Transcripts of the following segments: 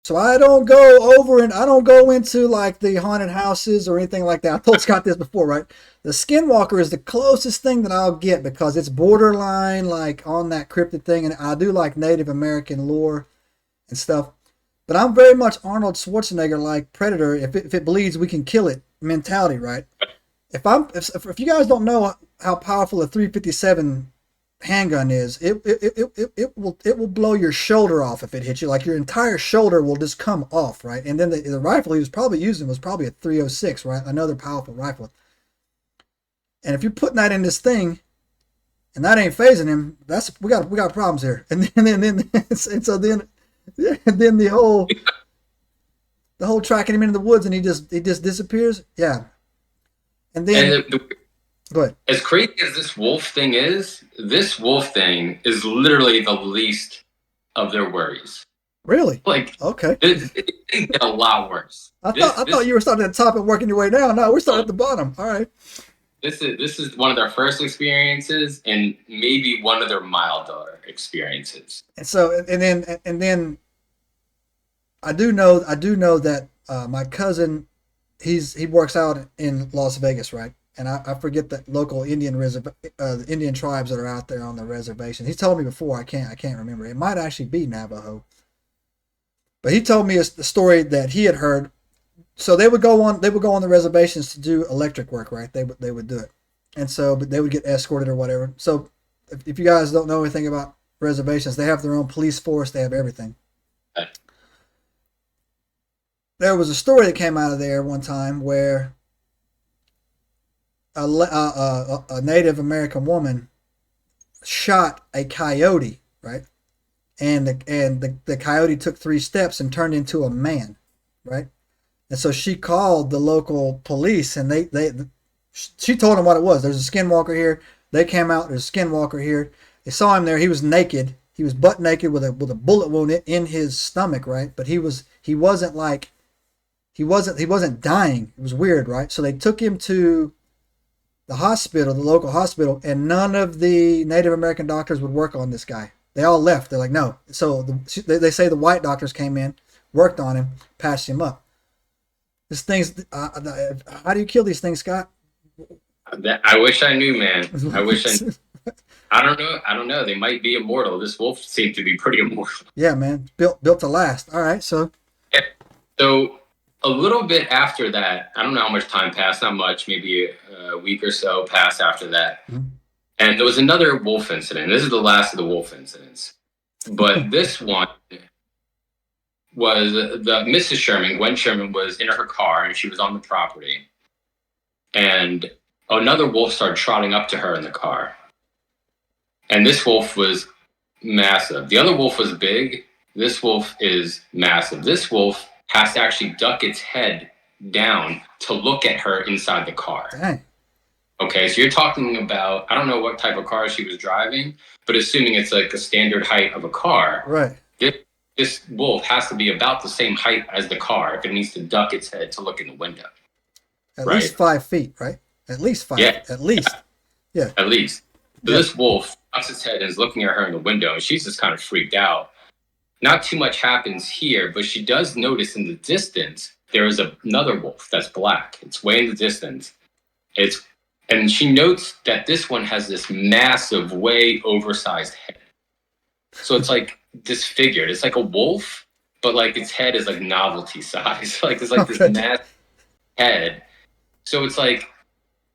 So I don't go over and I don't go into like the haunted houses or anything like that. I told Scott this before, right? The Skinwalker is the closest thing that I'll get because it's borderline like on that cryptid thing, and I do like Native American lore and stuff. But I'm very much Arnold Schwarzenegger like Predator. If it bleeds, we can kill it mentality, right? If you guys don't know how powerful a 357 handgun is, it will blow your shoulder off if it hits you. Like your entire shoulder will just come off, right? And then the rifle he was probably using was probably a 306, right? Another powerful rifle. And if you're putting that in this thing, and that ain't phasing him, we got problems here. And then the whole tracking him into the woods and he just disappears. Yeah. And then And go ahead. as crazy as this wolf thing is literally the least of their worries. Really? Like, Okay. it get a lot worse. I thought you were starting at the top and working your way down. No, we're starting at the bottom. All right. This is one of their first experiences and maybe one of their milder experiences. And then I do know that my cousin he works out in Las Vegas, right? And I forget the local the Indian tribes that are out there on the reservation. He told me before. I can't remember. It might actually be Navajo, but he told me the story that he had heard. So they would go on the reservations to do electric work, right? They would do it, and so but they would get escorted or whatever. So if you guys don't know anything about reservations, they have their own police force. They have everything. There was a story that came out of there one time where a Native American woman shot a coyote, right? And the coyote took 3 steps and turned into a man, right? And so she called the local police, and she told them what it was. There's a skinwalker here. They came out. There's a skinwalker here. They saw him there. He was naked. He was butt naked with a bullet wound in his stomach, right? But he wasn't dying. It was weird, right? So they took him to the hospital, the local hospital, and none of the Native American doctors would work on this guy. They all left. They're like, no. So they say the white doctors came in, worked on him, patched him up. This thing's. How do you kill these things, Scott? I wish I knew, man. I wish I knew. I don't know. They might be immortal. This wolf seemed to be pretty immortal. Yeah, man. Built to last. All right, so. Yeah. So a little bit after that, I don't know how much time passed. Not much. Maybe a week or so passed after that. Mm-hmm. And there was another wolf incident. This is the last of the wolf incidents. But this one was the Mrs. Sherman, Gwen Sherman, was in her car and she was on the property. And another wolf started trotting up to her in the car. And this wolf was massive. The other wolf was big. This wolf is massive. This wolf has to actually duck its head down to look at her inside the car. Dang. Okay, so you're talking about, I don't know what type of car she was driving, but assuming it's like a standard height of a car, right? This wolf has to be about the same height as the car if it needs to duck its head to look in the window. At least 5 feet, right? At least 5. Yeah. At least. Yeah. At least. So this wolf ducks its head and is looking at her in the window, and she's just kind of freaked out. Not too much happens here, but she does notice in the distance there is another wolf that's black. It's way in the distance. And she notes that this one has this massive, way oversized head. So it's like disfigured. It's like a wolf, but like its head is like novelty size. Like it's like this massive head. So it's like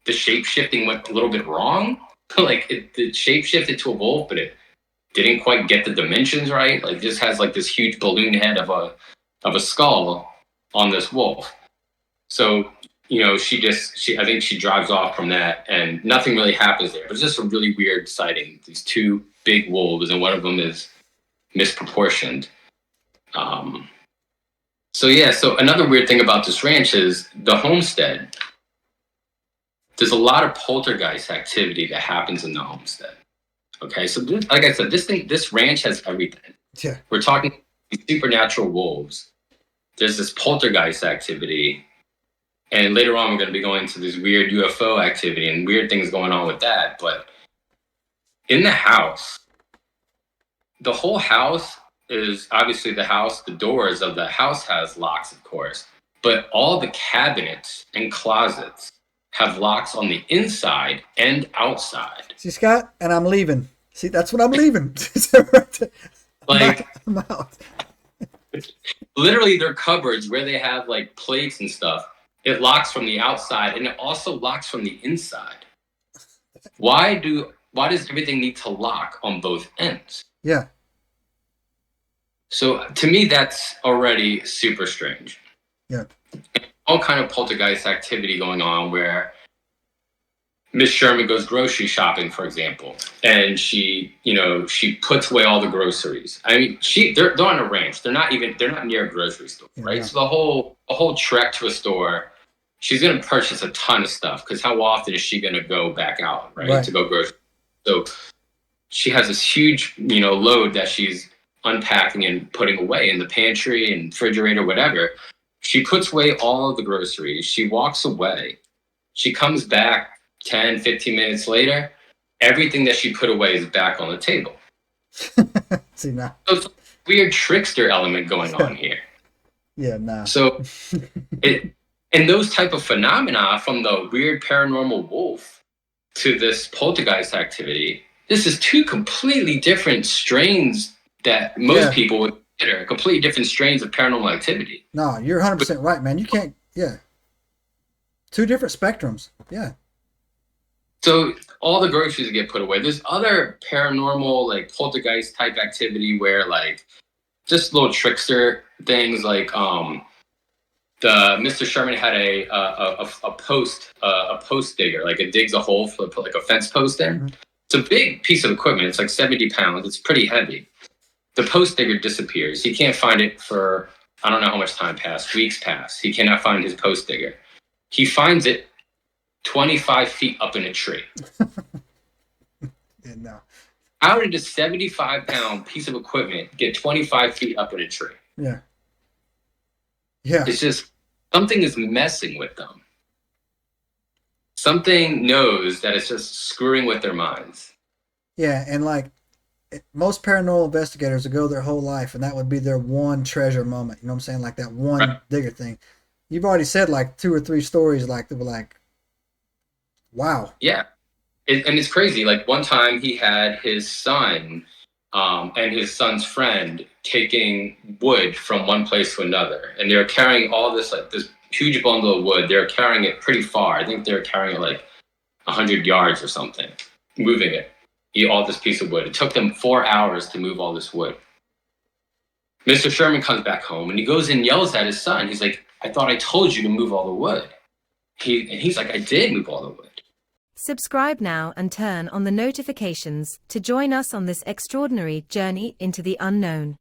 the shape shifting went a little bit wrong. Like it shape shifted to a wolf, but it didn't quite get the dimensions right. Like just has like this huge balloon head of a skull on this wolf. So I think she drives off from that and nothing really happens there. But it's just a really weird sighting. These 2 big wolves and one of them is misproportioned. So another weird thing about this ranch is the homestead. There's a lot of poltergeist activity that happens in the homestead. Okay, so like I said, this ranch has everything. Yeah. We're talking supernatural wolves. There's this poltergeist activity. And later on, we're going to be going to this weird UFO activity and weird things going on with that. But in the house, the whole house is obviously the doors of the house has locks, of course, but all the cabinets and closets have locks on the inside and outside. See, Scott, and I'm leaving. See, that's what I'm leaving. Like, I'm out. literally their cupboards where they have like plates and stuff, it locks from the outside and it also locks from the inside. Why does everything need to lock on both ends? Yeah. So to me, that's already super strange. Yeah. All kind of poltergeist activity going on where Miss Sherman goes grocery shopping, for example, and she puts away all the groceries. I mean, they're on a ranch. They're not near a grocery store, right? Yeah. So the whole trek to a store, she's gonna purchase a ton of stuff because how often is she gonna go back out, right? To go grocery? So she has this huge, load that she's unpacking and putting away in the pantry and refrigerator, whatever. She puts away all of the groceries. She walks away. She comes back 10, 15 minutes later. Everything that she put away is back on the table. See, now. So it's a weird trickster element going on here. Yeah, nah. So and those type of phenomena, from the weird paranormal wolf to this poltergeist activity, this is two completely different strains that most people would consider completely different strains of paranormal activity. No, you're 100% right, man. You can't, two different spectrums. Yeah. So all the groceries get put away. There's other paranormal, like poltergeist type activity where like just little trickster things, like the Mr. Sherman had a post digger, like it digs a hole for like a fence post there. Mm-hmm. It's a big piece of equipment. It's like 70 pounds. It's pretty heavy. The post digger disappears. He can't find it for, I don't know how much time passed, weeks passed. He cannot find his post digger. He finds it 25 feet up in a tree. Yeah, no. How did a 75-pound piece of equipment get 25 feet up in a tree? Yeah. Yeah. It's just, something is messing with them. Something knows that it's just screwing with their minds. Yeah, and like most paranormal investigators would go their whole life, and that would be their one treasure moment. You know what I'm saying? Like that one digger thing. You've already said like 2 or 3 stories like that were like, wow. Yeah. And it's crazy. Like one time he had his son and his son's friend taking wood from one place to another. And they were carrying all this, like this huge bundle of wood. They were carrying it pretty far. I think they were carrying it like 100 yards or something, moving it. All this piece of wood. It took them 4 hours to move all this wood. Mr. Sherman comes back home and he goes and yells at his son. He's like, I thought I told you to move all the wood. He's like, I did move all the wood. Subscribe now and turn on the notifications to join us on this extraordinary journey into the unknown.